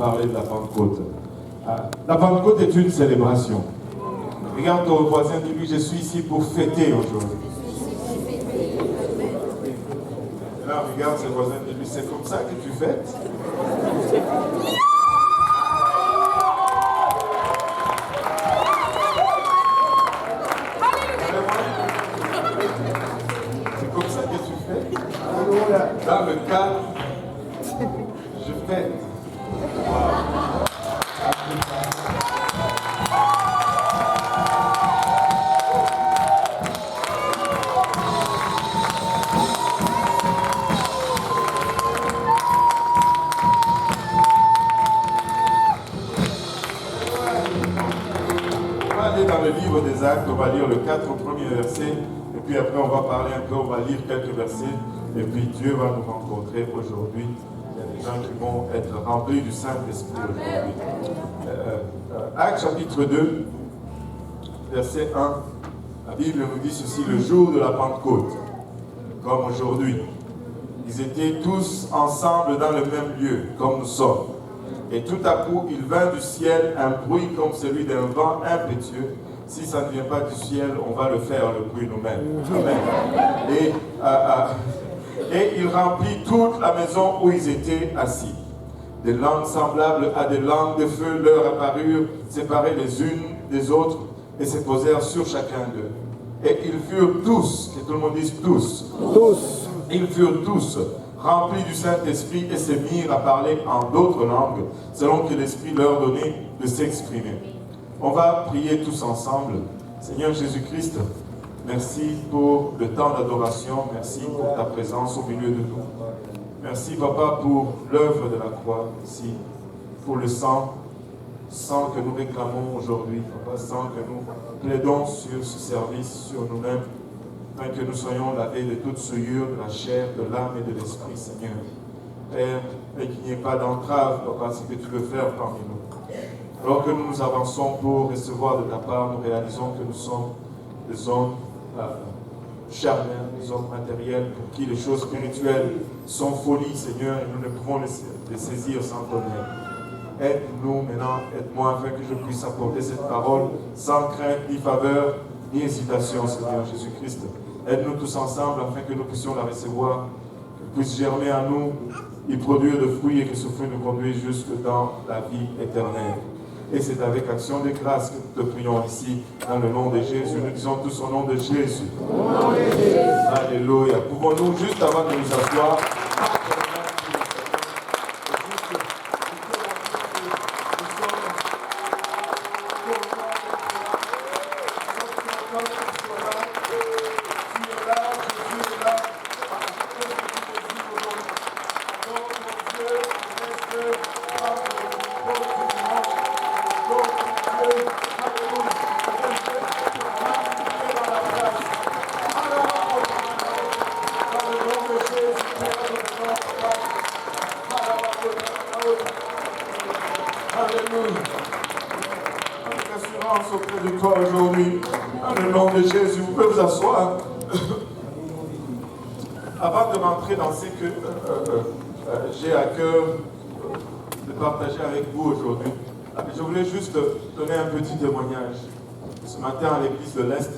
Parler de la Pentecôte. La Pentecôte est une célébration. Regarde ton voisin, dis-lui, je suis ici pour fêter aujourd'hui. Et là, regarde ses voisins, dis-lui, c'est comme ça que tu fêtes? C'est comme ça que tu fêtes? Dans le cadre, je fête. Dans le livre des Actes, on va lire le 4 premiers versets, et puis après on va parler un peu, on va lire quelques versets, et puis Dieu va nous rencontrer aujourd'hui. Il y a des gens qui vont être remplis du Saint-Esprit aujourd'hui. Actes chapitre 2, verset 1, la Bible nous dit ceci: le jour de la Pentecôte, comme aujourd'hui, ils étaient tous ensemble dans le même lieu, comme nous sommes. Et tout à coup, il vint du ciel un bruit comme celui d'un vent impétueux. Si ça ne vient pas du ciel, on va le faire, le bruit nous-mêmes. Amen. Et il remplit toute la maison où ils étaient assis. Des langues semblables à des langues de feu leur apparurent, séparées les unes des autres, et se posèrent sur chacun d'eux. Et ils furent tous, que tout le monde dise tous. Tous. Ils furent tous remplis du Saint-Esprit et se mirent à parler en d'autres langues, selon que l'Esprit leur donnait de s'exprimer. On va prier tous ensemble. Seigneur Jésus-Christ, merci pour le temps d'adoration, merci pour ta présence au milieu de nous. Merci, Papa, pour l'œuvre de la croix ici, pour le sang que nous réclamons aujourd'hui, Papa, sang que nous plaidons sur ce service, sur nous-mêmes, afin que nous soyons lavés de toute souillure de la chair, de l'âme et de l'esprit, Seigneur. Père, et qu'il n'y ait pas d'entrave, Papa, ce que tu veux faire parmi nous. Alors que nous nous avançons pour recevoir de ta part, nous réalisons que nous sommes des hommes charnels, des hommes matériels, pour qui les choses spirituelles sont folie, Seigneur, et nous ne pouvons les saisir sans ton aide. Aide-nous maintenant, aide-moi, afin que je puisse apporter cette parole sans crainte, ni faveur, ni hésitation, Seigneur Jésus-Christ. Aide-nous tous ensemble afin que nous puissions la recevoir, qu'elle puisse germer en nous, y produire de fruits et que ce fruit nous conduise jusque dans la vie éternelle. Et c'est avec action de grâce que nous te prions ici, dans le nom de Jésus. Nous disons tous au nom de Jésus. Au nom de Jésus. Alléluia. Pouvons-nous, juste avant de nous asseoir, auprès de toi aujourd'hui, dans le nom de Jésus. Vous pouvez vous asseoir. Avant de rentrer dans ce que j'ai à cœur de partager avec vous aujourd'hui, je voulais juste donner un petit témoignage. Ce matin, à l'église de l'Est,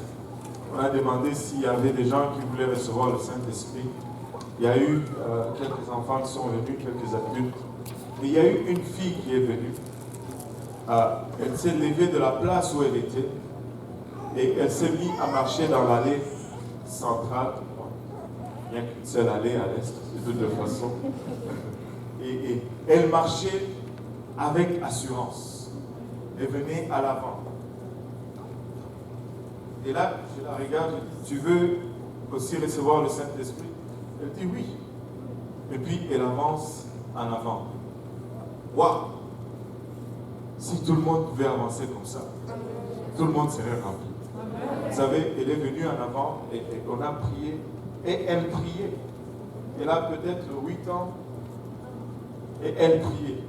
on a demandé s'il y avait des gens qui voulaient recevoir le Saint-Esprit. Il y a eu quelques enfants qui sont venus, quelques adultes. Et il y a eu une fille qui est venue. Elle s'est levée de la place où elle était et elle s'est mise à marcher dans l'allée centrale. Il n'y a qu'une seule allée à l'est, de toute façon. Et elle marchait avec assurance. Elle venait à l'avant. Et là, je la regarde, je dis, tu veux aussi recevoir le Saint-Esprit? Elle dit oui. Et puis elle avance en avant. Waouh! Si tout le monde pouvait avancer comme ça, tout le monde serait rempli. Vous savez, elle est venue en avant et on a prié. Et elle priait. Elle a peut-être 8 ans. Et elle priait.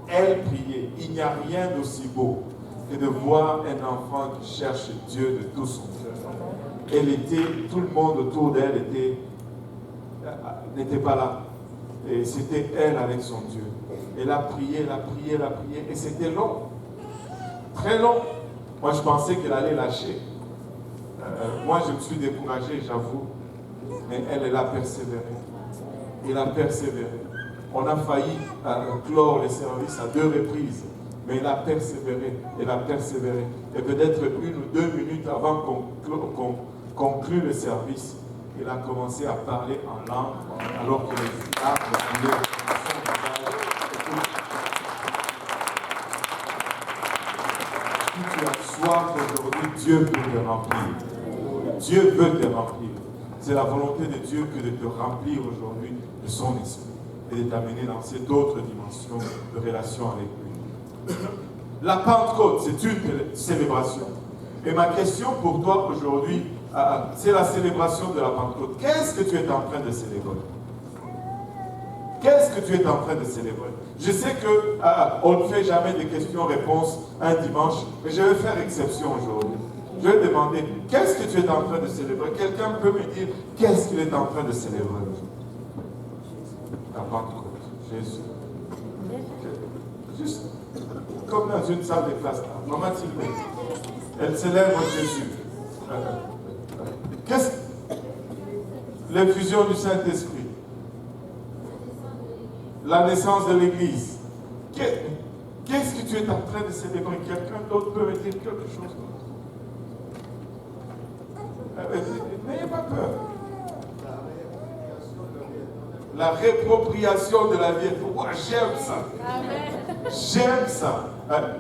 Elle priait. Il n'y a rien d'aussi beau que de voir un enfant qui cherche Dieu de tout son cœur. Elle était, tout le monde autour d'elle n'était pas là. Et c'était elle avec son Dieu. Elle a prié, et c'était long. Très long. Moi, je pensais qu'elle allait lâcher. Moi, je me suis découragé, j'avoue. Mais elle a persévéré. Elle a persévéré. On a failli clore les services à 2 reprises. Mais elle a persévéré. Elle a persévéré. Et peut-être 1 ou 2 minutes avant qu'on conclue le service, elle a commencé à parler en langue alors que les arbres coulaient. Si tu as soif aujourd'hui, Dieu peut te remplir. Dieu veut te remplir. C'est la volonté de Dieu que de te remplir aujourd'hui de son esprit et de t'amener dans cette autre dimension de relation avec lui. La Pentecôte, c'est une célébration. Et ma question pour toi aujourd'hui, c'est la célébration de la Pentecôte. Qu'est-ce que tu es en train de célébrer? Qu'est-ce que tu es en train de célébrer? Je sais qu'on ne fait jamais des questions-réponses un dimanche, mais je vais faire exception aujourd'hui. Je vais demander, qu'est-ce que tu es en train de célébrer? Quelqu'un peut me dire, qu'est-ce qu'il est en train de célébrer? La Pentecôte, Jésus. Juste comme dans une salle de classe, Maman Sylvie, elle célèbre Jésus. Qu'est-ce que l'effusion du Saint-Esprit? La naissance de l'Église. Qu'est-ce que tu es en train de célébrer? Quelqu'un d'autre peut me dire quelque chose d'autre? N'ayez pas peur. La réappropriation de la vie. Oh, j'aime ça. J'aime ça.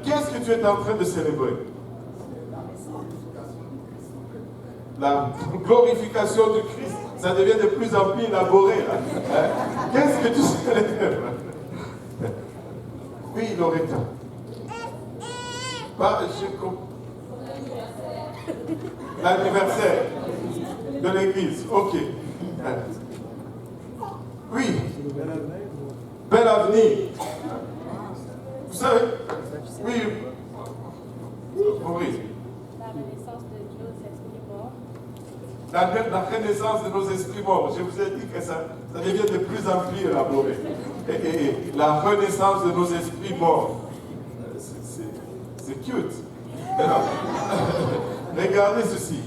Qu'est-ce que tu es en train de célébrer? La glorification du Christ. Ça devient de plus en plus élaboré. Qu'est-ce que tu célèbres? Oui, Loretta. L'anniversaire de l'église. Ok. Oui. Bel avenir. Vous savez? Oui. Maurice. La renaissance de nos esprits morts. Je vous ai dit que ça devient de plus en plus élaboré. Et la renaissance de nos esprits morts. C'est cute. Alors, regardez ceci.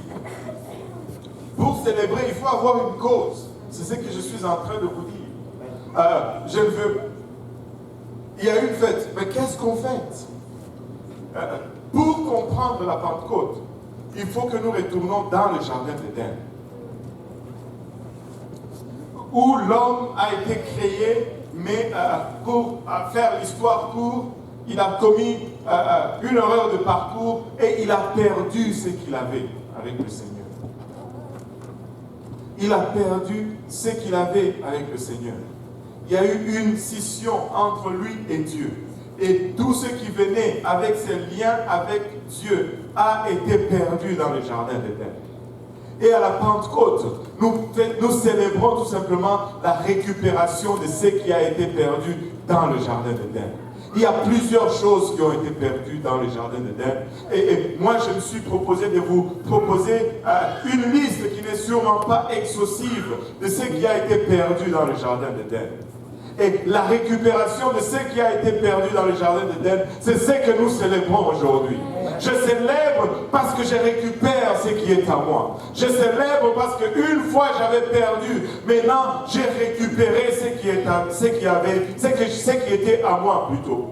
Pour célébrer, il faut avoir une cause. C'est ce que je suis en train de vous dire. Je veux. Il y a une fête. Mais qu'est-ce qu'on fête? Pour comprendre la Pentecôte, il faut que nous retournions dans le jardin d'Éden, où l'homme a été créé, mais pour faire l'histoire courte, il a commis une erreur de parcours et il a perdu ce qu'il avait avec le Seigneur. Il a perdu ce qu'il avait avec le Seigneur. Il y a eu une scission entre lui et Dieu. Et tout ce qui venait avec ses liens avec Dieu a été perdu dans le jardin d'Éden. Et à la Pentecôte, nous célébrons tout simplement la récupération de ce qui a été perdu dans le jardin d'Éden. Il y a plusieurs choses qui ont été perdues dans le jardin d'Éden. Et moi, je me suis proposé de vous proposer une liste qui n'est sûrement pas exhaustive de ce qui a été perdu dans le jardin d'Éden. Et la récupération de ce qui a été perdu dans le jardin d'Éden, c'est ce que nous célébrons aujourd'hui. Je célèbre parce que je récupère ce qui est à moi. Je célèbre parce qu'une fois j'avais perdu, maintenant j'ai récupéré ce qui était à moi plutôt.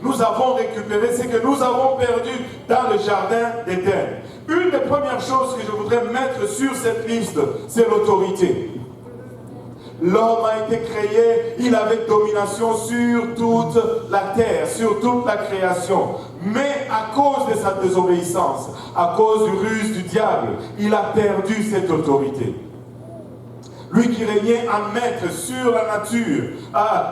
Nous avons récupéré ce que nous avons perdu dans le jardin d'Éden. Une des premières choses que je voudrais mettre sur cette liste, c'est l'autorité. L'homme a été créé, il avait domination sur toute la terre, sur toute la création. Mais à cause de sa désobéissance, à cause du ruse du diable, il a perdu cette autorité. Lui qui régnait en maître sur la nature,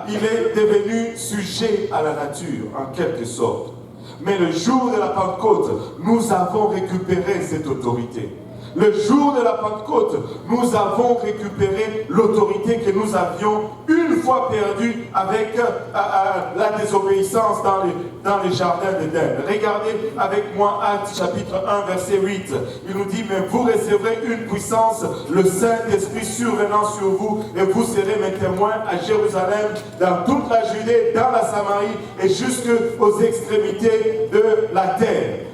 il est devenu sujet à la nature, en quelque sorte. Mais le jour de la Pentecôte, nous avons récupéré cette autorité. Le jour de la Pentecôte, nous avons récupéré l'autorité que nous avions une fois perdue avec la désobéissance dans les jardins d'Éden. Regardez avec moi Actes chapitre 1 verset 8. Il nous dit, mais vous recevrez une puissance, le Saint-Esprit survenant sur vous, et vous serez mes témoins à Jérusalem, dans toute la Judée, dans la Samarie et jusqu'aux extrémités de la terre.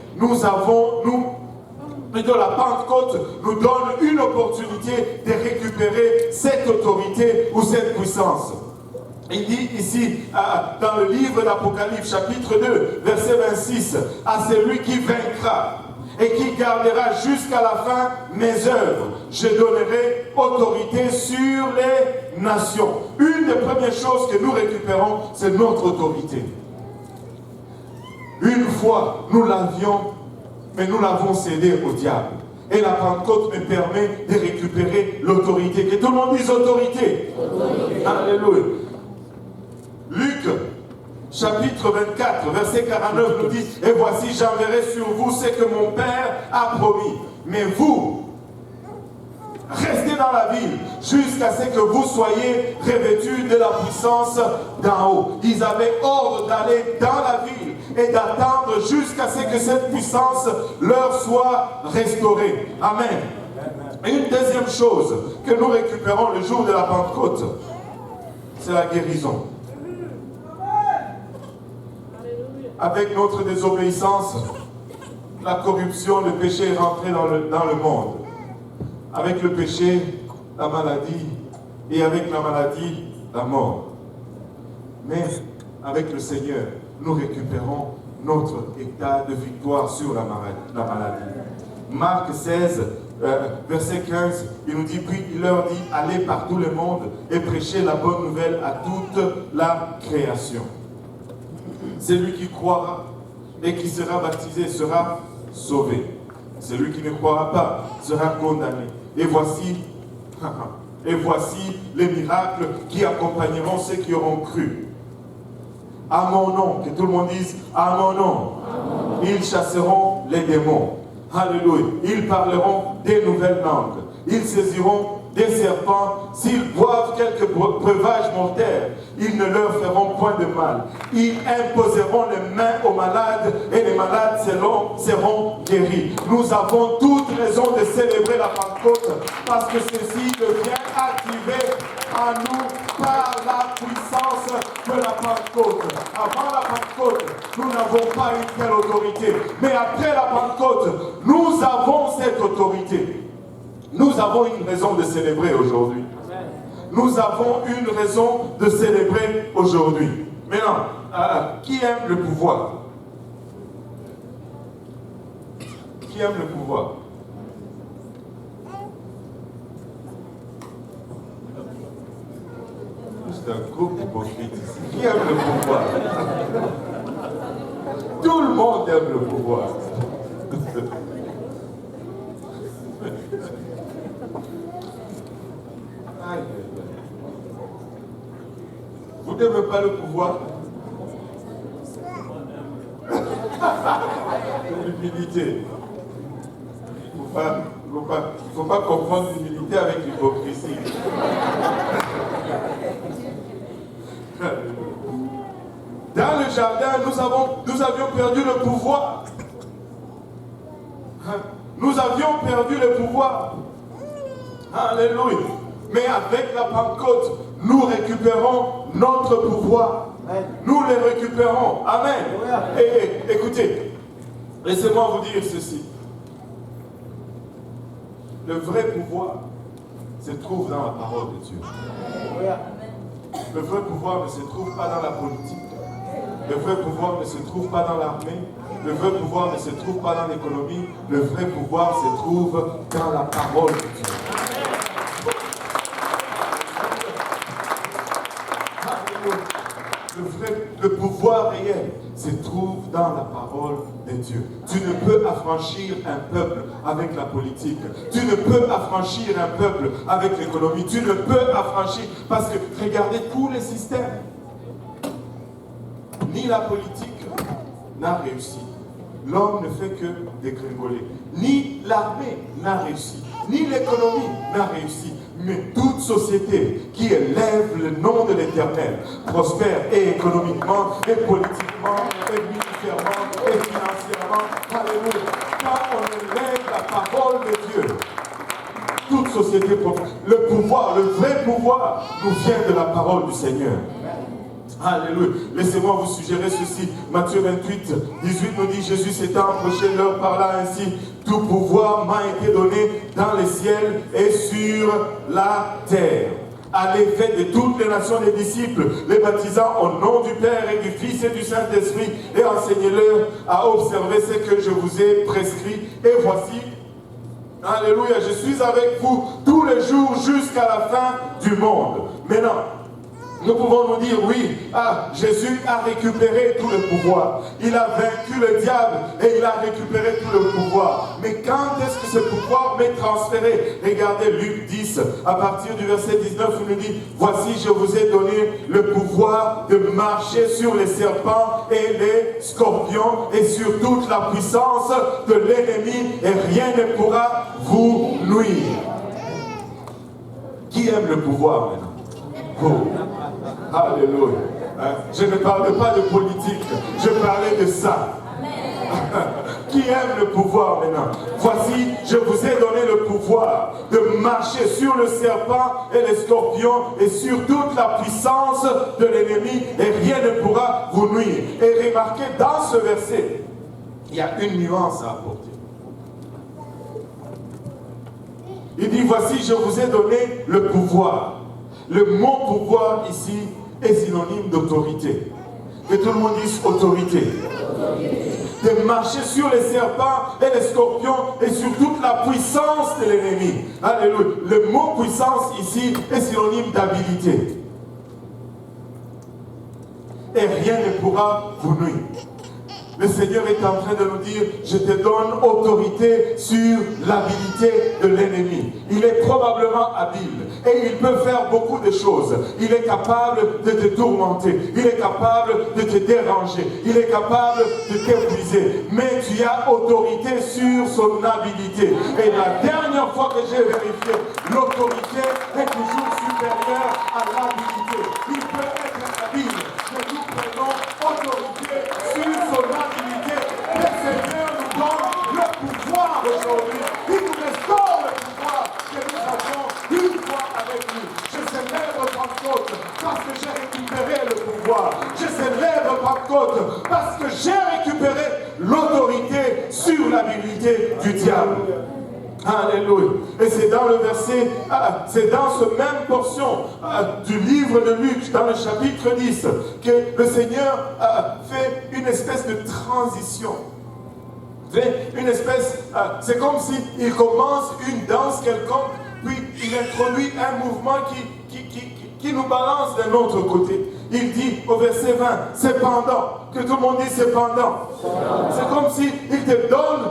Plutôt la Pentecôte nous donne une opportunité de récupérer cette autorité ou cette puissance. Il dit ici, dans le livre d'Apocalypse, chapitre 2, verset 26, à celui qui vaincra et qui gardera jusqu'à la fin mes œuvres, je donnerai autorité sur les nations. Une des premières choses que nous récupérons, c'est notre autorité. Une fois, nous l'avions, mais nous l'avons cédé au diable. Et la Pentecôte me permet de récupérer l'autorité. Que tout le monde dise autorité. Alléluia. Luc, chapitre 24, verset 49 nous dit, et voici j'enverrai sur vous ce que mon Père a promis. Mais vous, restez dans la ville jusqu'à ce que vous soyez revêtus de la puissance d'en haut. Ils avaient ordre d'aller dans la ville et d'attendre jusqu'à ce que cette puissance leur soit restaurée. Amen. Et une deuxième chose que nous récupérons le jour de la Pentecôte, c'est la guérison. Avec notre désobéissance, la corruption, le péché est rentré dans le monde. Avec le péché, la maladie, et avec la maladie, la mort. Mais avec le Seigneur, nous récupérons notre état de victoire sur la maladie. Marc 16, verset 15, il nous dit, puis il leur dit, allez par tout le monde et prêchez la bonne nouvelle à toute la création. Celui qui croira et qui sera baptisé sera sauvé. Celui qui ne croira pas sera condamné. Et voici les miracles qui accompagneront ceux qui auront cru. À mon nom, que tout le monde dise, à mon nom, ils chasseront les démons. Alléluia. Ils parleront des nouvelles langues. Ils saisiront des serpents. S'ils boivent quelques breuvages mortels, ils ne leur feront point de mal. Ils imposeront les mains aux malades et les malades seront guéris. Nous avons toute raison de célébrer la Pentecôte parce que ceci devient activé en nous par la puissance de la Pentecôte. Avant la Pentecôte, nous n'avons pas une telle autorité. Mais après la Pentecôte, nous avons cette autorité. Nous avons une raison de célébrer aujourd'hui. Nous avons une raison de célébrer aujourd'hui. Maintenant, qui aime le pouvoir? Qui aime le pouvoir? C'est un groupe hypocrite ici. Qui aime le pouvoir? Tout le monde aime le pouvoir. Vous n'aimez pas le pouvoir? L'humilité. Il ne faut pas confondre l'humilité avec l'hypocrisie. Dans le jardin, nous avions perdu le pouvoir. Nous avions perdu le pouvoir. Alléluia. Mais avec la Pentecôte, nous récupérons notre pouvoir. Nous les récupérons. Amen. Et écoutez, laissez-moi vous dire ceci. Le vrai pouvoir se trouve dans la parole de Dieu. Le vrai pouvoir ne se trouve pas dans la politique. Le vrai pouvoir ne se trouve pas dans l'armée. Le vrai pouvoir ne se trouve pas dans l'économie. Le vrai pouvoir se trouve dans la parole de Dieu. Le pouvoir réel se trouve dans la parole de Dieu. Tu ne peux affranchir un peuple avec la politique. Tu ne peux affranchir un peuple avec l'économie. Tu ne peux affranchir, parce que regardez tous les systèmes. Ni la politique n'a réussi. l'homme ne fait que dégringoler. Ni l'armée n'a réussi, ni l'économie n'a réussi. Mais toute société qui élève le nom de l'Éternel prospère et économiquement, et politiquement, et militairement, et financièrement. Alléluia. Quand on élève la parole de Dieu, toute société prospère. Le pouvoir, le vrai pouvoir, nous vient de la parole du Seigneur. Alléluia. Laissez-moi vous suggérer ceci. Matthieu 28, 18 nous dit, Jésus s'étant approché, leur parla ainsi. Tout pouvoir m'a été donné dans les ciels et sur la terre. Allez, faites de toutes les nations des disciples, les baptisant au nom du Père et du Fils et du Saint-Esprit, et enseignez-leur à observer ce que je vous ai prescrit. Et voici, alléluia, je suis avec vous tous les jours jusqu'à la fin du monde. Maintenant, nous pouvons nous dire, oui, Jésus a récupéré tout le pouvoir. Il a vaincu le diable et il a récupéré tout le pouvoir. Mais quand est-ce que ce pouvoir m'est transféré? Regardez Luc 10, à partir du verset 19, il nous dit, voici, je vous ai donné le pouvoir de marcher sur les serpents et les scorpions et sur toute la puissance de l'ennemi et rien ne pourra vous nuire. Qui aime le pouvoir maintenant? Oh. Alléluia. Je ne parle pas de politique, je parlais de ça. Qui aime le pouvoir maintenant? Voici, je vous ai donné le pouvoir de marcher sur le serpent et les scorpions et sur toute la puissance de l'ennemi et rien ne pourra vous nuire. Et remarquez, dans ce verset, il y a une nuance à apporter. Il dit, voici, je vous ai donné le pouvoir. Le mot pouvoir ici est synonyme d'autorité. Que tout le monde dise autorité. De marcher sur les serpents et les scorpions et sur toute la puissance de l'ennemi. Alléluia. Le mot puissance ici est synonyme d'habilité. Et rien ne pourra vous nuire. Le Seigneur est en train de nous dire, je te donne autorité sur l'habilité de l'ennemi. Il est probablement habile et il peut faire beaucoup de choses. Il est capable de te tourmenter, il est capable de te déranger, il est capable de t'épuiser. Mais tu as autorité sur son habilité. Et la dernière fois que j'ai vérifié, l'autorité est toujours supérieure à l'habilité. Il peut être habile, mais nous prenons autorité sur son habilité. Le Seigneur nous donne le pouvoir aujourd'hui. Il nous restaure le pouvoir que nous avons une fois avec lui. Je célèbre Pentecôte parce que j'ai récupéré le pouvoir. Je célèbre Pentecôte parce que j'ai récupéré l'autorité sur l'habilité du diable. Alléluia. Et c'est dans le verset, c'est dans ce même portion du livre de Luc, dans le chapitre 10, que le Seigneur fait une espèce de transition. Une espèce, c'est comme s'il commence une danse quelconque, puis il introduit un mouvement qui nous balance d'un autre côté. Il dit au verset 20, cependant, que tout le monde dit cependant. C'est comme s'il te donne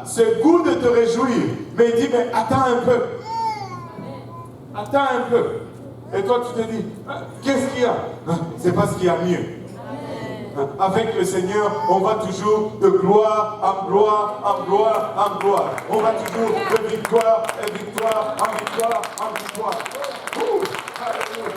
ce goût de te réjouir. Mais il dit, mais attends un peu. Attends un peu. Et toi tu te dis, qu'est-ce qu'il y a? C'est parce qu'il y a mieux. Avec le Seigneur, on va toujours de gloire en gloire, en gloire, en gloire. On va toujours de victoire en victoire, en victoire, en victoire. Alléluia.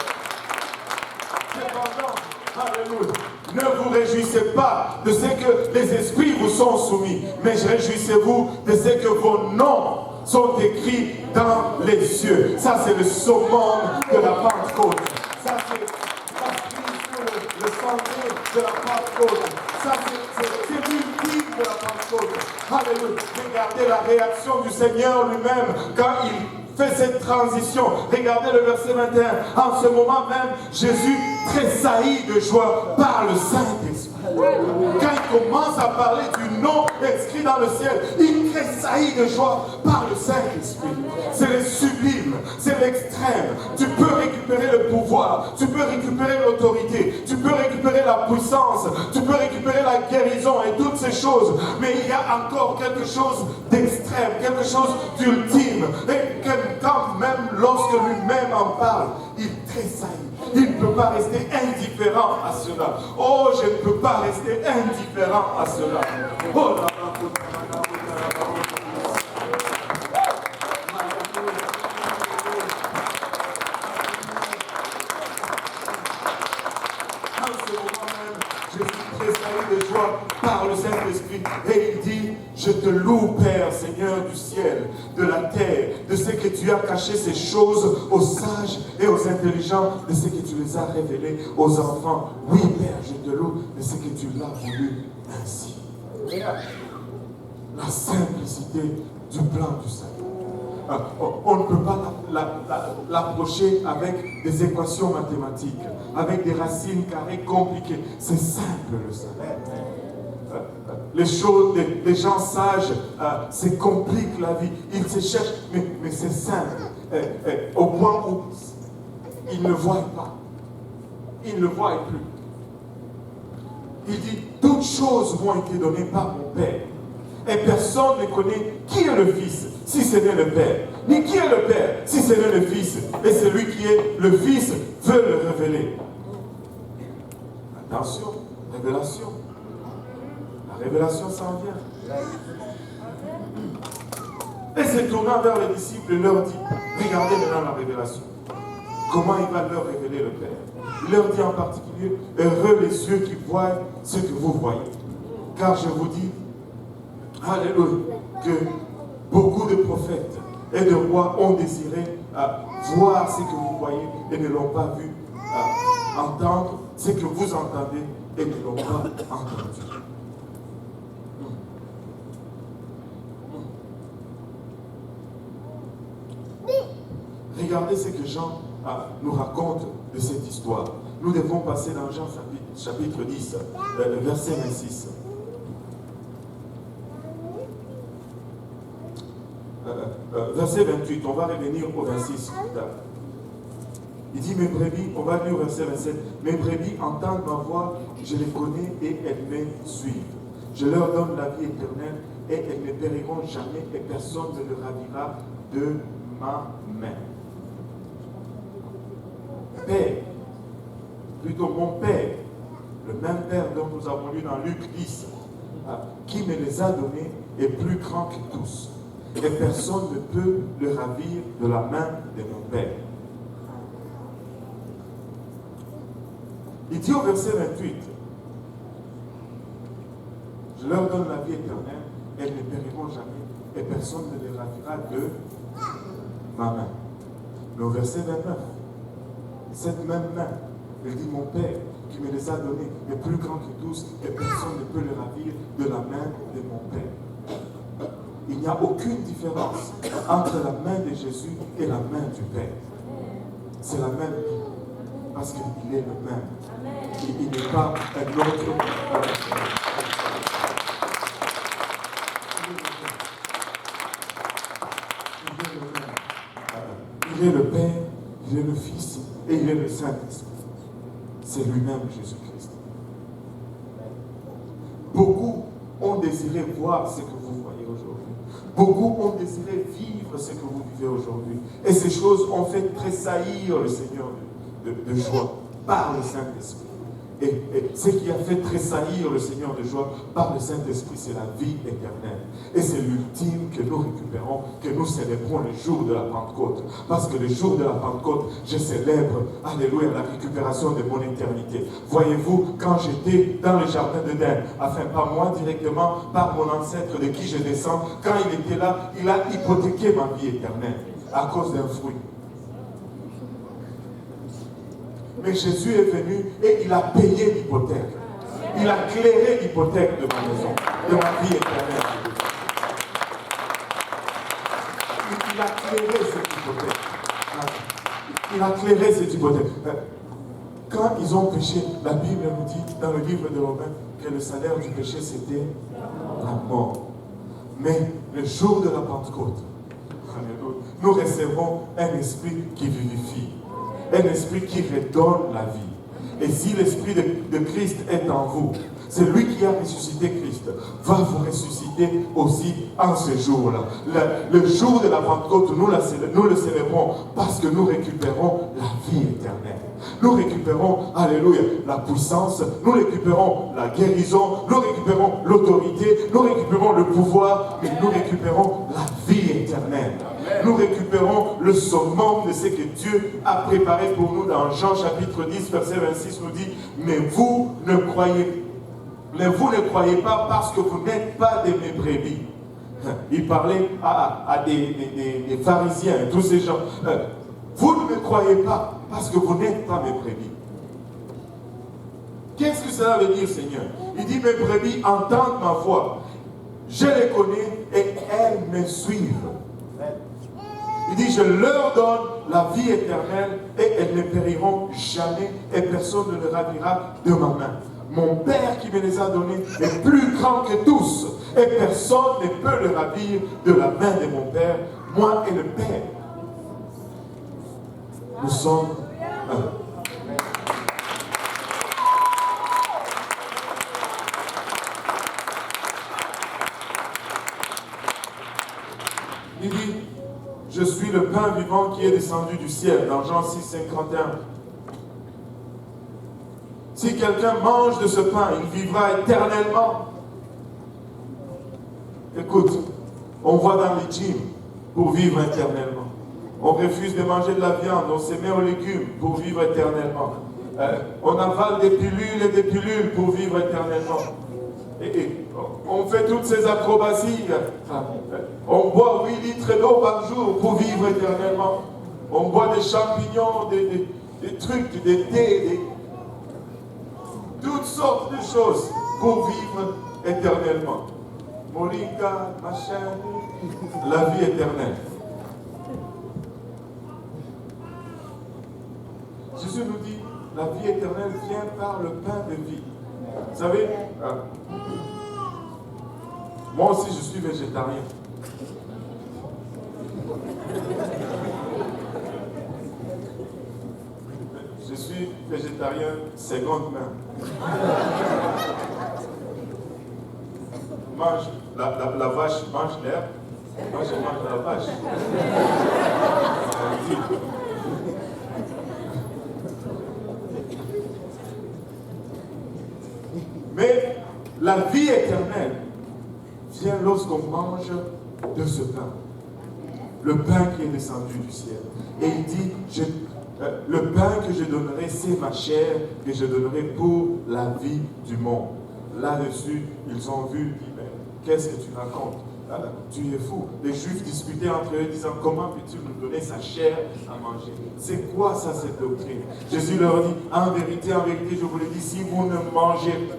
Cependant, alléluia, ne vous réjouissez pas de ce que les esprits vous sont soumis, mais réjouissez-vous de ce que vos noms sont écrits dans les cieux. Ça, c'est le summum de la Pentecôte. Ça, c'est inscrit sur le sentier de la Pentecôte. Ça, c'est l'ultime de la Pentecôte. Alléluia. Regardez la réaction du Seigneur lui-même quand il fait cette transition. Regardez le verset 21. En ce moment même, Jésus tressaillit de joie par le Saint-Esprit. Quand il commence à parler du nom inscrit dans le ciel, il tressaillit de joie par le Saint-Esprit. C'est le sublime, c'est l'extrême. Tu peux récupérer le pouvoir, tu peux récupérer l'autorité, tu peux récupérer la puissance, tu peux récupérer la guérison et toutes ces choses. Mais il y a encore quelque chose d'extrême, quelque chose d'ultime. Et quand même lorsque lui-même en parle, il tressaillit. Il ne peut pas rester indifférent à cela. Oh, je ne peux pas rester indifférent à cela. Oh, là, de joie par le Saint-Esprit. Et il dit, je te loue, Père, Seigneur du ciel, de la terre, de ce que tu as caché ces choses aux sages et aux intelligents, de ce que tu les as révélées aux enfants. Oui, Père, je te loue de ce que tu l'as voulu ainsi. La simplicité du plan du salut. On ne peut pas l'approcher avec des équations mathématiques, avec des racines carrées compliquées. C'est simple le salut. Les choses, les gens sages se compliquent la vie. Ils se cherchent, mais c'est simple. Au point où ils ne voient pas. Ils ne voient plus. Il dit, toutes choses m'ont été données par mon Père. Et personne ne connaît qui est le Fils, si ce n'est le Père. Ni qui est le Père, si ce n'est le Fils. Et celui qui est le Fils veut le révéler. Attention, révélation. La révélation s'en vient. Et se tournant vers les disciples, il leur dit, regardez maintenant la révélation. Comment il va leur révéler le Père. Il leur dit en particulier, heureux les yeux qui voient ce que vous voyez. Car je vous dis, alléluia, que beaucoup de prophètes et de rois ont désiré voir ce que vous voyez et ne l'ont pas vu, entendre ce que vous entendez et ne l'ont pas entendu. Regardez ce que Jean nous raconte de cette histoire. Nous devons passer dans Jean chapitre 10, verset 26. Verset 28, on va revenir au 26 plus tard. Il dit, mes brebis, on va lire au verset 27, mes brebis entendent ma voix, je les connais et elles me suivent. Je leur donne la vie éternelle et elles ne périront jamais et personne ne les ravira de ma main. Père, plutôt mon Père, le même Père dont nous avons lu dans Luc 10, qui me les a donnés est plus grand que tous. Et personne ne peut le ravir de la main de mon Père. Il dit au verset 28, je leur donne la vie éternelle, elles ne périront jamais, et personne ne les ravira de ma main. Mais au verset 29, cette même main, il dit, mon Père qui me les a donnés est plus grand que tous, et personne ne peut les ravir de la main de mon Père. Il n'y a aucune différence entre la main de Jésus et la main du Père. C'est la même parce qu'il est le même. Il n'est pas un autre. Il est le Père, il est le Fils et il est le Saint-Esprit. C'est lui-même Jésus-Christ. Beaucoup ont désiré voir ce que vous voyez aujourd'hui. Beaucoup ont désiré vivre ce que vous vivez aujourd'hui. Et ces choses ont fait tressaillir le Seigneur de joie par le Saint-Esprit. Et ce qui a fait tressaillir le Seigneur de joie par le Saint-Esprit, c'est la vie éternelle. Et c'est l'ultime que nous récupérons, que nous célébrons le jour de la Pentecôte. Parce que le jour de la Pentecôte, je célèbre, alléluia, la récupération de mon éternité. Voyez-vous, quand j'étais dans le jardin d'Éden, enfin pas moi directement, par mon ancêtre de qui je descends, quand il était là, il a hypothéqué ma vie éternelle à cause d'un fruit. Mais Jésus est venu et il a payé l'hypothèque. Il a clairé l'hypothèque de ma maison, de ma vie éternelle. Il a clairé cette hypothèque. Il a clairé cette hypothèque. Quand ils ont péché, la Bible nous dit dans le livre de Romains que le salaire du péché c'était la mort. Mais le jour de la Pentecôte, nous recevons un esprit qui vivifie. Un esprit qui redonne la vie. Et si l'esprit de Christ est en vous, c'est lui qui a ressuscité Christ, va vous ressusciter aussi en ce jour-là. Le jour de la Pentecôte, nous le célébrons parce que nous récupérons la vie éternelle. nous récupérons, alléluia, la puissance, nous récupérons la guérison, nous récupérons l'autorité, nous récupérons le pouvoir et nous récupérons la vie éternelle. Nous récupérons le summum de ce que Dieu a préparé pour nous dans Jean chapitre 10, verset 26 nous dit, mais vous ne croyez pas parce que vous n'êtes pas de mes brebis. Il parlait à des pharisiens, tous ces gens. Vous ne me croyez pas parce que vous n'êtes pas mes brebis. Qu'est-ce que cela veut dire, Seigneur? Il dit, mes brebis entendent ma voix. Je les connais et elles me suivent. Il dit, je leur donne la vie éternelle et elles ne périront jamais et personne ne les ravira de ma main. Mon Père qui me les a donnés est plus grand que tous et personne ne peut le ravir de la main de mon Père, moi et le Père. Nous sommes un. Il dit, je suis le pain vivant qui est descendu du ciel, dans Jean 6, 51. Si quelqu'un mange de ce pain, il vivra éternellement. Écoute, on va dans les gyms pour vivre éternellement. On refuse de manger de la viande, on se met aux légumes pour vivre éternellement. On avale des pilules pour vivre éternellement. Et on fait toutes ces acrobaties. On boit 8 litres d'eau par jour pour vivre éternellement. On boit des champignons, des trucs, des thés, toutes sortes de choses pour vivre éternellement. Moringa, machin, la vie éternelle. Jésus nous dit, la vie éternelle vient par le pain de vie. Vous savez, moi aussi je suis végétarien. Je suis végétarien seconde main. Mange, la vache mange l'herbe, moi je mange la vache. Mais la vie éternelle vient lorsqu'on mange de ce pain. Le pain qui est descendu du ciel. Et il dit, le pain que je donnerai, c'est ma chair que je donnerai pour la vie du monde. Là-dessus, ils ont vu, dit, mais qu'est-ce que tu racontes? Tu es fou. Les Juifs disputaient entre eux, disant, comment peux-tu nous donner sa chair à manger? C'est quoi ça, cette doctrine? Jésus leur dit, en vérité, je vous le dis, si vous ne mangez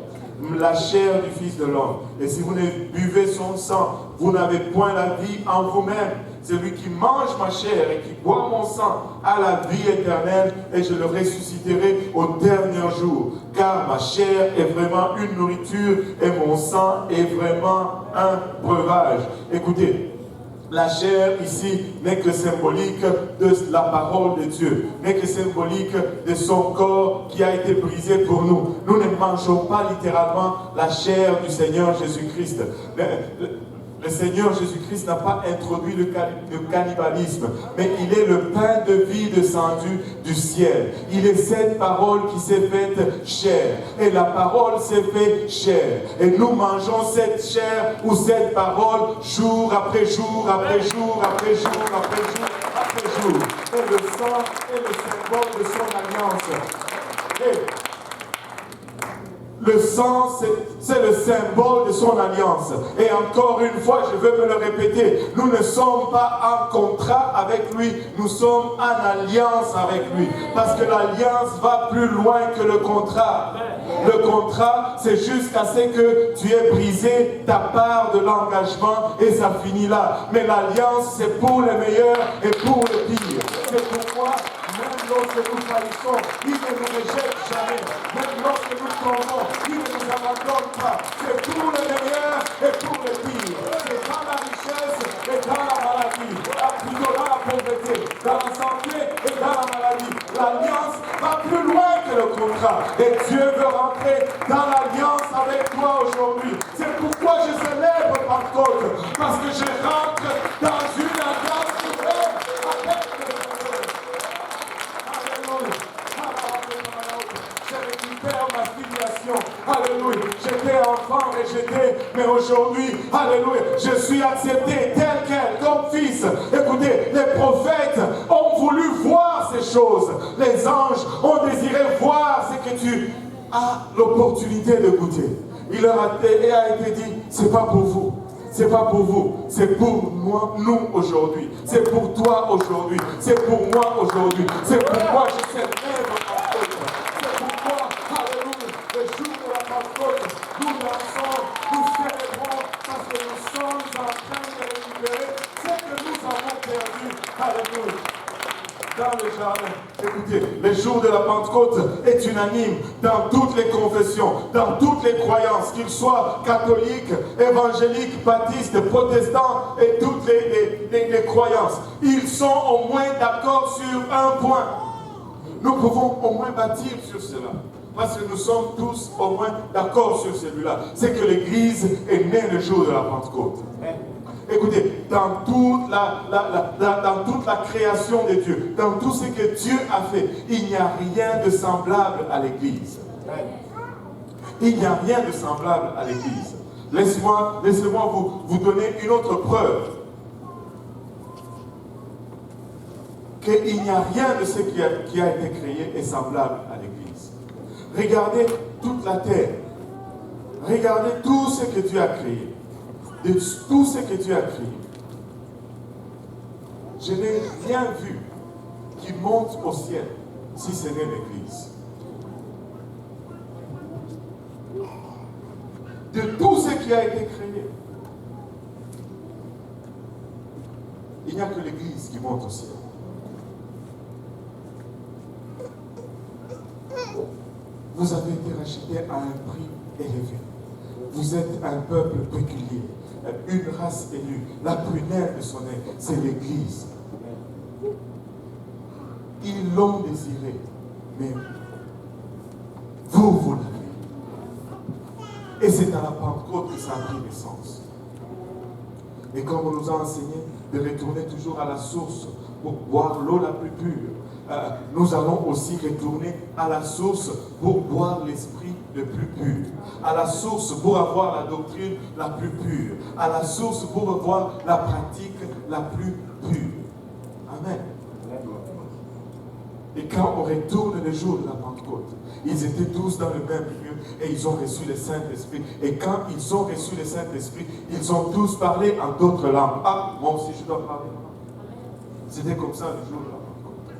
la chair du Fils de l'homme, et si vous ne buvez son sang, vous n'avez point la vie en vous-même. Celui qui mange ma chair et qui boit mon sang a la vie éternelle, et je le ressusciterai au dernier jour. Car ma chair est vraiment une nourriture et mon sang est vraiment un breuvage. Écoutez, la chair ici n'est que symbolique de la parole de Dieu, n'est que symbolique de son corps qui a été brisé pour nous. Nous ne mangeons pas littéralement la chair du Seigneur Jésus-Christ. Le Seigneur Jésus-Christ n'a pas introduit le cannibalisme, mais il est le pain de vie descendu du ciel. Il est cette parole qui s'est faite chair. Et la parole s'est faite chair. Et nous mangeons cette chair ou cette parole jour après jour, après jour, après jour, après jour, après jour. Et le sang est le symbole de son alliance. Et le sang, c'est le symbole de son alliance. Et encore une fois, je veux me le répéter, nous ne sommes pas en contrat avec lui, nous sommes en alliance avec lui. Parce que l'alliance va plus loin que le contrat. Le contrat, c'est jusqu'à ce que tu aies brisé ta part de l'engagement et ça finit là. Mais l'alliance, c'est pour le meilleur et pour le pire. C'est pourquoi, même lorsque nous faillissons, il ne nous rejette jamais. Même lorsque nous tombons, il ne nous abandonne pas. C'est pour le meilleur et pour le pire. C'est dans la richesse et dans la maladie. Plutôt dans la pauvreté, dans la santé et dans la maladie. L'alliance va plus loin que le contrat. Et Dieu veut rentrer dans l'alliance avec toi aujourd'hui. C'est pourquoi je célèbre Pentecôte. Parce que je rentre dans une alliance nouvelle avec le Seigneur. Alléluia. J'étais enfant rejeté, mais aujourd'hui, alléluia, je suis accepté tel quel, comme fils. Écoutez, les prophètes ont voulu voir ces choses. Les anges ont désiré voir ce que tu as l'opportunité de goûter. Il leur a été dit, c'est pas pour vous. C'est pas pour vous, c'est pour moi, nous aujourd'hui. C'est pour toi aujourd'hui. C'est pour moi aujourd'hui. C'est pourquoi je célèbre ma faute. C'est pourquoi, alléluia, le jour de la Pentecôte, nous dansons, nous célébrons, parce que nous sommes en train de récupérer ce que nous avons perdu. Alléluia. Dans le jardin. Écoutez, le jour de la Pentecôte est unanime dans toutes les confessions, dans toutes les croyances, qu'ils soient catholiques, évangéliques, baptistes, protestants et toutes les croyances. Ils sont au moins d'accord sur un point. Nous pouvons au moins bâtir sur cela. Parce que nous sommes tous au moins d'accord sur celui-là. C'est que l'Église est née le jour de la Pentecôte. Écoutez, dans toute la création de Dieu, dans tout ce que Dieu a fait, il n'y a rien de semblable à l'Église. Il n'y a rien de semblable à l'Église. Laissez-moi vous donner une autre preuve. Qu'il n'y a rien de ce qui a été créé est semblable à l'Église. Regardez toute la terre. Regardez tout ce que Dieu a créé. De tout ce que Dieu a créé. Je n'ai rien vu qui monte au ciel si ce n'est l'Église. De tout ce qui a été créé, il n'y a que l'Église qui monte au ciel. Vous avez été racheté à un prix élevé. Vous êtes un peuple péculier. Une race élue, la prunelle de son nez, c'est l'Église. Ils l'ont désiré, mais vous l'avez. Et c'est à la Pentecôte que ça a pris naissance. Et comme on nous a enseigné de retourner toujours à la source pour boire l'eau la plus pure, nous allons aussi retourner à la source pour boire l'esprit le plus pur, à la source pour avoir la doctrine la plus pure, à la source pour avoir la pratique la plus pure. Amen. Et quand on retourne le jour de la Pentecôte, ils étaient tous dans le même lieu et ils ont reçu le Saint-Esprit. Et quand ils ont reçu le Saint-Esprit, ils ont tous parlé en d'autres langues. Ah, moi aussi je dois parler. C'était comme ça le jour de la Pentecôte.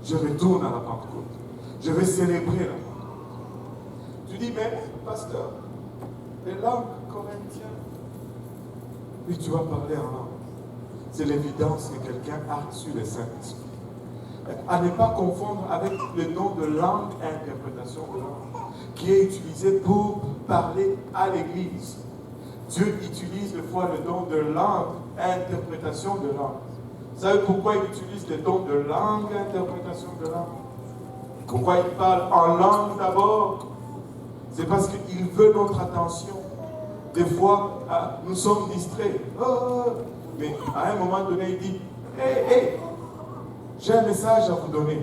Je retourne à la Pentecôte. Je vais célébrer la Pentecôte. Tu dis, mais pasteur, les langues corinthiennes, puis tu vas parler en langue. C'est l'évidence que quelqu'un a reçu le Saint-Esprit. À ne pas confondre avec le nom de langue interprétation de langue, qui est utilisé pour parler à l'Église. Dieu utilise des fois le don de langue, interprétation de langue. Vous savez pourquoi il utilise le don de langue, interprétation de langue? Pourquoi il parle en langue d'abord? C'est parce qu'il veut notre attention. Des fois, nous sommes distraits. Mais à un moment donné, il dit, hé, j'ai un message à vous donner.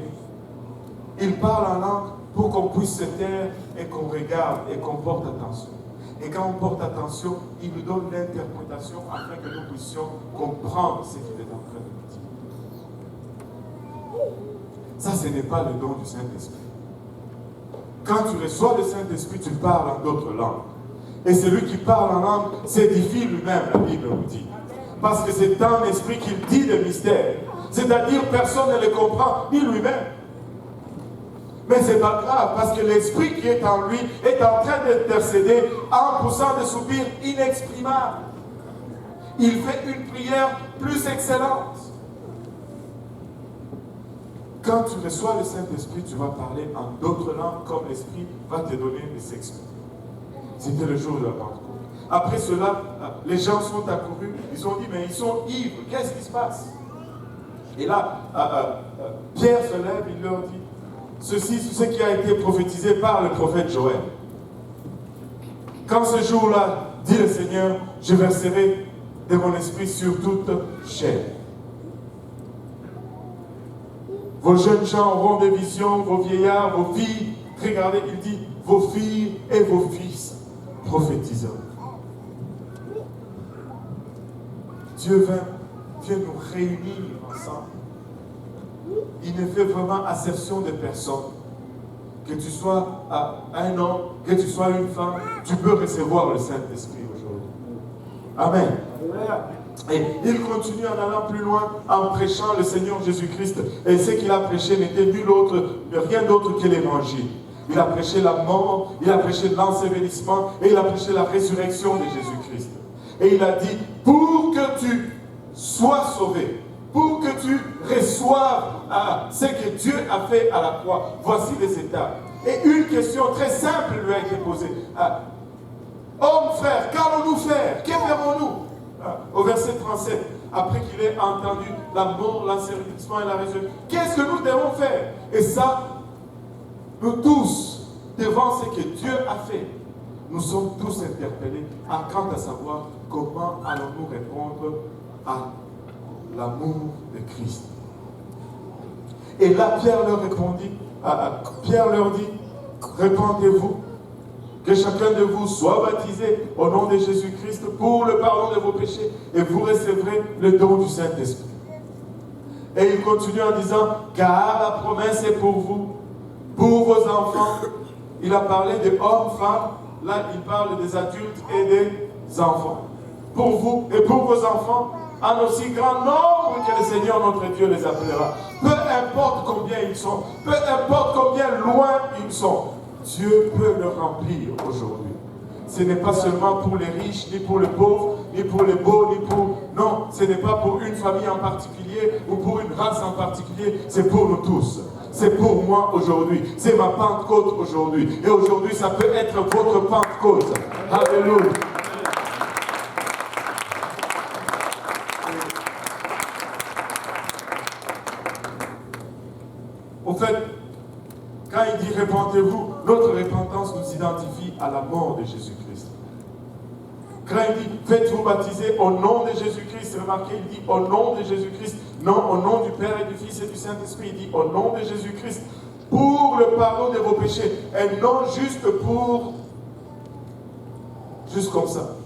Il parle en langue pour qu'on puisse se taire et qu'on regarde et qu'on porte attention. Et quand on porte attention, il nous donne l'interprétation afin que nous puissions comprendre ce qu'il est en train de nous dire. Ça, ce n'est pas le don du Saint-Esprit. Quand tu reçois le Saint-Esprit, tu parles en d'autres langues. Et celui qui parle en langue s'édifie lui-même, la Bible nous dit. Parce que c'est dans l'Esprit qu'il dit des mystères. C'est-à-dire personne ne le comprend, ni lui-même. Mais ce n'est pas grave, parce que l'Esprit qui est en lui est en train d'intercéder en poussant des soupirs inexprimables. Il fait une prière plus excellente. Quand tu reçois le Saint-Esprit, tu vas parler en d'autres langues comme l'Esprit va te donner de s'exprimer. C'était le jour de la Pentecôte. Après cela, les gens sont accourus, ils ont dit, mais ils sont ivres, qu'est-ce qui se passe? Et là, Pierre se lève, il leur dit, ceci, c'est ce qui a été prophétisé par le prophète Joël. Quand ce jour-là, dit le Seigneur, je verserai de mon esprit sur toute chair. Vos jeunes gens auront des visions, vos vieillards, vos filles. Regardez, il dit, vos filles et vos fils prophétisons. Dieu vient nous réunir ensemble. Il ne fait vraiment acception de personne. Que tu sois un homme, que tu sois une femme, tu peux recevoir le Saint-Esprit aujourd'hui. Amen. Et il continue en allant plus loin, en prêchant le Seigneur Jésus-Christ. Et ce qu'il a prêché n'était rien d'autre que l'évangile. Il a prêché la mort, il a prêché l'ensevelissement et il a prêché la résurrection de Jésus-Christ. Et il a dit, pour que tu sois sauvé, pour que tu reçoives ce que Dieu a fait à la croix, voici les étapes. Et une question très simple lui a été posée. Homme, frère, qu'allons-nous faire? Que ferons-nous? Au verset 37, après qu'il ait entendu la mort, l'ensevelissement et la résurrection, qu'est-ce que nous devons faire? Et ça, nous tous, devant ce que Dieu a fait, nous sommes tous interpellés quant à savoir comment allons-nous répondre à l'amour de Christ. Et là, Pierre leur répondit, Pierre leur dit, répandez-vous, que chacun de vous soit baptisé au nom de Jésus-Christ pour le pardon de vos péchés et vous recevrez le don du Saint-Esprit. Et il continue en disant, car la promesse est pour vous, pour vos enfants. Il a parlé de hommes, femmes, là il parle des adultes et des enfants. Pour vous et pour vos enfants, en aussi grand nombre que le Seigneur notre Dieu les appellera. Peu importe combien ils sont, peu importe combien loin ils sont, Dieu peut le remplir aujourd'hui. Ce n'est pas seulement pour les riches, ni pour les pauvres, ni pour les beaux, ni pour... Non, ce n'est pas pour une famille en particulier ou pour une race en particulier, c'est pour nous tous. C'est pour moi aujourd'hui. C'est ma Pentecôte aujourd'hui. Et aujourd'hui, ça peut être votre Pentecôte. Alléluia. Au fait, quand il dit répentez-vous, notre repentance nous identifie à la mort de Jésus-Christ. Quand il dit faites-vous baptiser au nom de Jésus-Christ, remarquez, il dit au nom de Jésus-Christ, non au nom du Père et du Fils et du Saint-Esprit, il dit au nom de Jésus-Christ pour le pardon de vos péchés et non juste comme ça.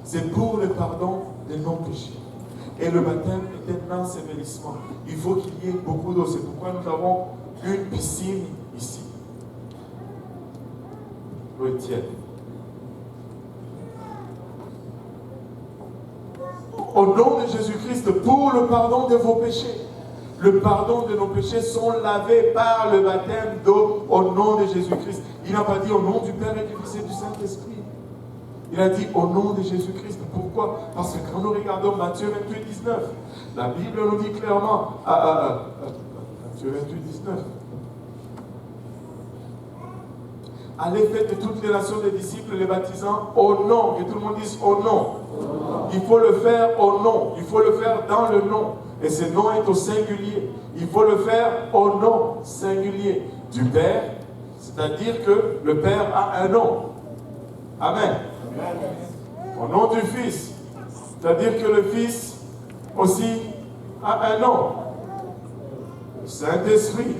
C'est pour le pardon de nos péchés. Et le baptême est un ensevelissement. Il faut qu'il y ait beaucoup d'eau. C'est pourquoi nous avons une piscine ici. L'eau est tiède. Au nom de Jésus-Christ, pour le pardon de vos péchés. Le pardon de nos péchés sont lavés par le baptême d'eau au nom de Jésus-Christ. Il n'a pas dit au nom du Père et du Fils et du Saint-Esprit. Il a dit au nom de Jésus-Christ. Pourquoi? Parce que quand nous regardons Matthieu 28, 19, la Bible nous dit clairement, Matthieu 28, 19, allez faites de toutes les nations des disciples, les baptisant au nom, que tout le monde dise au nom. Il faut le faire au nom, il faut le faire dans le nom. Et ce nom est au singulier. Il faut le faire au nom singulier du Père, c'est-à-dire que le Père a un nom. Amen. Au nom du Fils, c'est-à-dire que le Fils aussi a un nom. Le Saint-Esprit,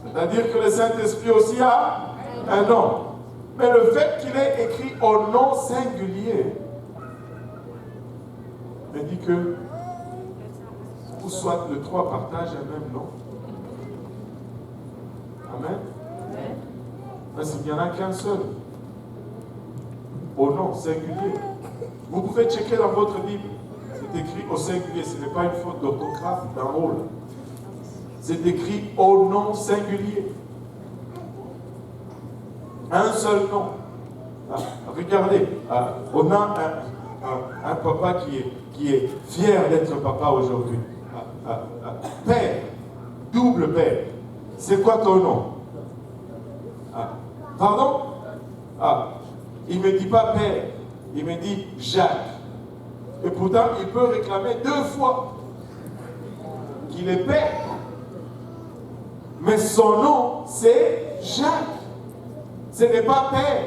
c'est-à-dire que le Saint-Esprit aussi a un nom. Mais le fait qu'il ait écrit au nom singulier me dit que ou soit les trois partagent un même nom. Amen. Parce qu'il n'y en a qu'un seul. Au nom singulier. Vous pouvez checker dans votre Bible. C'est écrit au singulier. Ce n'est pas une faute d'orthographe d'en haut. C'est écrit au nom singulier. Un seul nom. Regardez, on a un papa qui est fier d'être papa aujourd'hui. Père, double père. C'est quoi ton nom? Pardon? Il ne me dit pas père, il me dit Jacques. Et pourtant, il peut réclamer 2 fois qu'il est père. Mais son nom, c'est Jacques. Ce n'est pas père.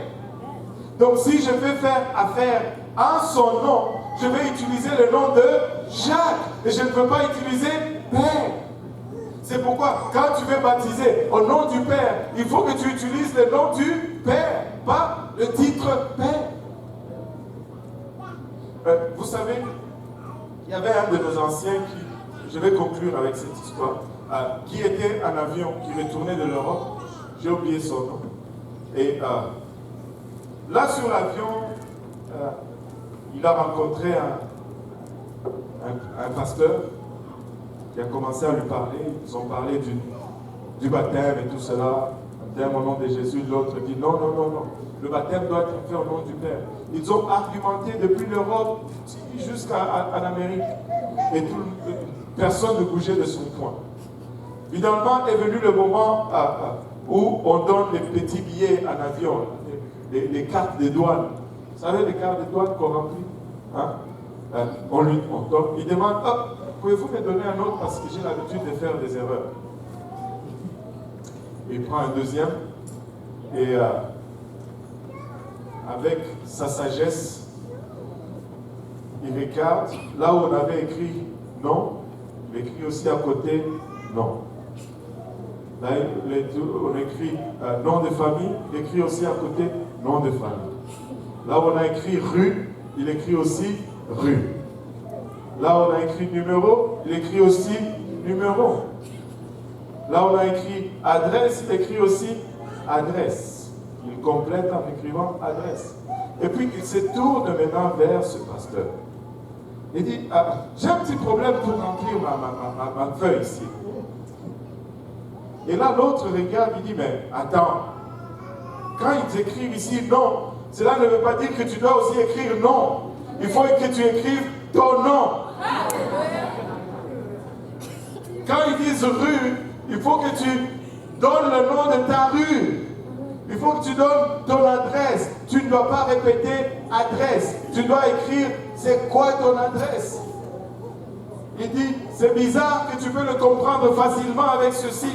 Donc si je veux faire affaire en son nom, je vais utiliser le nom de Jacques. Et je ne peux pas utiliser Père. C'est pourquoi, quand tu veux baptiser au nom du Père, il faut que tu utilises le nom du Père, pas le titre vous savez, il y avait un de nos anciens qui, je vais conclure avec cette histoire, qui était en avion, qui retournait de l'Europe. J'ai oublié son nom. Et là, sur l'avion, il a rencontré un pasteur qui a commencé à lui parler. Ils ont parlé du baptême et tout cela. Baptême au nom de Jésus. L'autre dit non, non, non, non. Le baptême doit être fait au nom du Père. Ils ont argumenté depuis l'Europe jusqu'en Amérique. Et personne ne bougeait de son point. Finalement est venu le moment où on donne les petits billets en avion, les cartes de douane. Vous savez, les cartes de douane qu'on remplit, hein? Il demande, pouvez-vous me donner un autre parce que j'ai l'habitude de faire des erreurs. Il prend un deuxième et avec sa sagesse, il regarde là où on avait écrit non, il écrit aussi à côté non. Là, on écrit nom de famille, il écrit aussi à côté nom de famille. Là où on a écrit rue, il écrit aussi rue. Là où on a écrit numéro, il écrit aussi numéro. Là où on a écrit adresse, il écrit aussi adresse. Il complète en écrivant adresse. Et puis il se tourne maintenant vers ce pasteur. Il dit, j'ai un petit problème pour remplir ma feuille ici. Et là, l'autre regarde, il dit, mais attends, quand ils écrivent ici non, cela ne veut pas dire que tu dois aussi écrire non. Il faut que tu écrives ton nom. Quand ils disent rue, il faut que tu donnes le nom de ta rue. Il faut que tu donnes ton adresse. Tu ne dois pas répéter adresse. Tu dois écrire c'est quoi ton adresse. Il dit, c'est bizarre que tu peux le comprendre facilement avec ceci.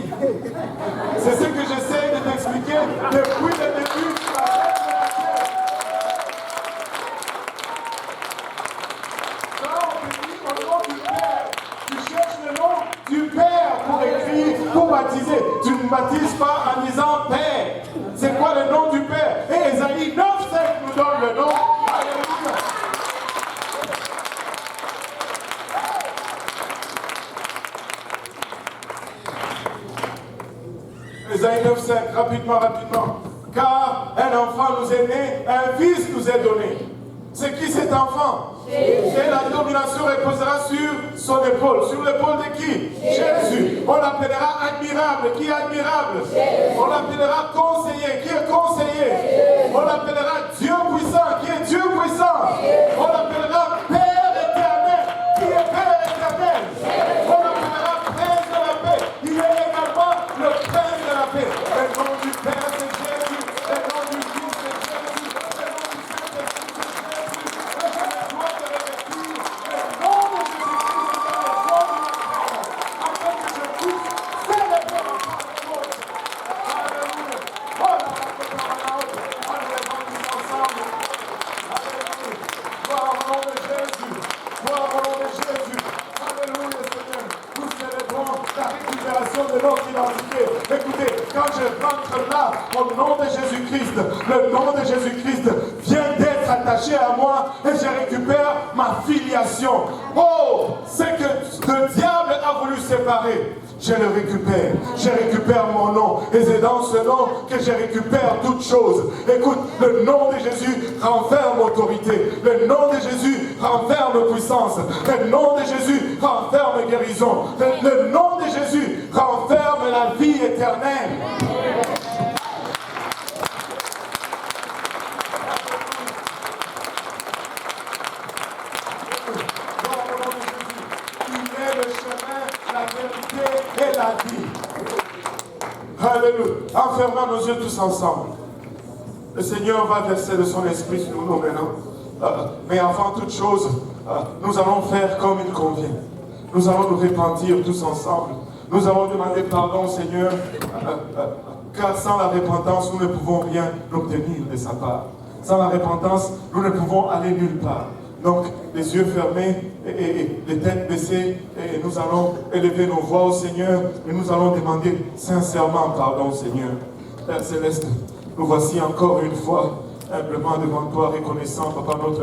C'est ce que j'essaie de t'expliquer depuis le début. Quand on te dit au nom du Père, tu cherches le nom du Père pour écrire, pour baptiser. Tu ne baptises pas en disant Père. C'est quoi le nom du Père? Et Ésaïe 9,5 nous donne le nom. Alléluia. Ésaïe 9,5, rapidement. Car un enfant nous est né, un fils nous est donné. C'est qui cet enfant? Jésus. Et la domination reposera sur son épaule. Sur l'épaule de qui? Jésus. On l'appellera admirable. Qui est admirable? Jésus. On l'appellera conseiller. Qui est conseiller? Jésus. On l'appellera Dieu puissant. Qui est Dieu puissant? Jésus. On l'appellera Père éternel. Qui est Père éternel? Jésus. On l'appellera Prince de la paix. Il est également le Prince de la paix. Le nom du Père c'est Jésus. Le nom du Fils c'est Jésus. Le nom du Saint-Esprit c'est Jésus. Écoutez, quand je rentre là, au nom de Jésus-Christ, le nom de Jésus-Christ vient d'être attaché à moi et je récupère ma filiation. Oh, c'est que le diable a voulu séparer. Je le récupère. Je récupère mon nom. Et c'est dans ce nom que je récupère toutes choses. Écoute, le nom de Jésus renferme autorité. Le nom de Jésus renferme puissance. Le nom de Jésus renferme guérison. Le nom de Jésus renferme la vie éternelle. Et la vie. Alléluia. En fermant nos yeux tous ensemble. Le Seigneur va verser de son esprit sur nous maintenant. Mais avant toute chose, nous allons faire comme il convient. Nous allons nous repentir tous ensemble. Nous allons demander pardon au Seigneur. Car sans la repentance, nous ne pouvons rien obtenir de sa part. Sans la repentance, nous ne pouvons aller nulle part. Donc, les yeux fermés et les têtes baissées, et nous allons élever nos voix au Seigneur et nous allons demander sincèrement pardon au Seigneur. Père Céleste, nous voici encore une fois, humblement devant toi, reconnaissant, Papa, notre